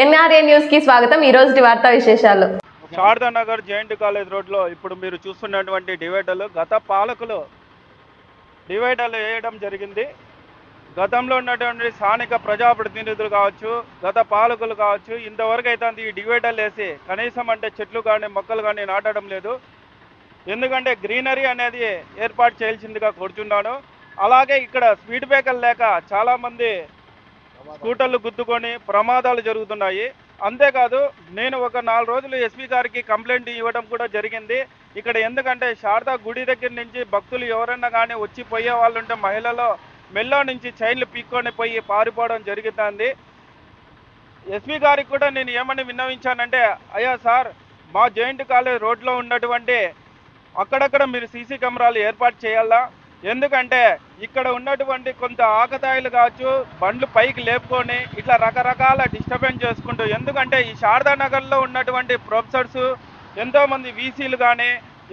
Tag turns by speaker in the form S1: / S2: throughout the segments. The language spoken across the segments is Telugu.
S1: ఎన్ఆర్ఏ న్యూస్ కి స్వాగతం. ఈ రోజు వార్తా విశేషాలు.
S2: శారదా నగర్ జెయింట్ కాలేజ్ రోడ్లో ఇప్పుడు మీరు చూస్తున్నటువంటి డివైడర్లు గత పాలకులు డివైడర్లు వేయడం జరిగింది. గతంలో ఉన్నటువంటి స్థానిక ప్రజాప్రతినిధులు కావచ్చు, గత పాలకులు కావచ్చు, ఇంతవరకు అయితే ఈ డివైడర్లు వేసి కనీసం అంటే చెట్లు కానీ మొక్కలు కానీ నాటడం లేదు. ఎందుకంటే గ్రీనరీ అనేది ఏర్పాటు చేయాల్సిందిగా కోరుచున్నాను. అలాగే ఇక్కడ స్పీడ్ బ్రేకర్ లేక చాలామంది స్కూటర్లు గుద్దుకొని ప్రమాదాలు జరుగుతున్నాయి. అంతేకాదు నేను ఒక 4 రోజులు ఎస్పీ గారికి కంప్లైంట్ ఇవ్వడం కూడా జరిగింది. ఇక్కడ ఎందుకంటే శారదా గుడి దగ్గర నుంచి భక్తులు ఎవరైనా కానీ వచ్చి పోయే వాళ్ళు ఉంటే మహిళలు మెల్లో నుంచి చైన్లు పీక్కొని పోయి పారిపోవడం జరుగుతుంది. ఎస్పీ గారికి కూడా నేను ఏమని విన్నవించానంటే, అయ్యా సార్, మా జెయింట్ కాలేజ్ రోడ్లో ఉన్నటువంటి అక్కడక్కడ మీరు సీసీ కెమెరాలు ఏర్పాటు చేయాలా. ఎందుకంటే ఇక్కడ ఉన్నటువంటి కొంత ఆకతాయిలు కావచ్చు, బండ్లు పైకి లేపుకొని ఇట్లా రకరకాల డిస్టర్బెన్స్ చేసుకుంటూ, ఎందుకంటే ఈ శారదా నగర్లో ఉన్నటువంటి ప్రొఫెసర్స్, ఎంతోమంది వీసీలు కానీ,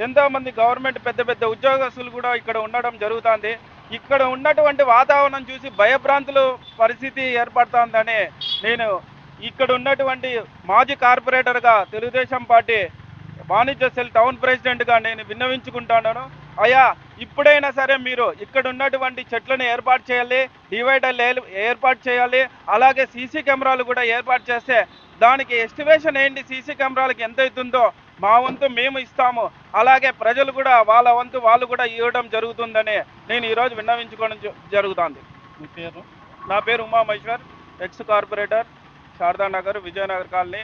S2: ఎంతోమంది గవర్నమెంట్ పెద్ద పెద్ద ఉద్యోగస్తులు కూడా ఇక్కడ ఉండడం జరుగుతుంది. ఇక్కడ ఉన్నటువంటి వాతావరణం చూసి భయభ్రాంతులు పరిస్థితి ఏర్పడుతుందని నేను ఇక్కడ ఉన్నటువంటి మాజీ కార్పొరేటర్గా తెలుగుదేశం పార్టీ వాణిజ్య సెల్ టౌన్ ప్రెసిడెంట్గా నేను విన్నవించుకుంటున్నాను. అయ్యా, ఇప్పుడైనా సరే మీరు ఇక్కడ ఉన్నటువంటి చెట్లను ఏర్పాటు చేయాలి, డివైడర్లు ఏర్పాటు చేయాలి, అలాగే సీసీ కెమెరాలు కూడా ఏర్పాటు చేస్తే దానికి ఎస్టిమేషన్ ఏంటి, సీసీ కెమెరాలకు ఎంత అవుతుందో మా వంతు మేము ఇస్తాము, అలాగే ప్రజలు కూడా వాళ్ళ వంతు వాళ్ళు కూడా ఇవ్వడం జరుగుతుందని నేను ఈరోజు విన్నవించుకోవడం జరుగుతుంది. నా పేరు Uma Maheshwar, ex corporator, Sharada Nagar, Vijayanagar colony.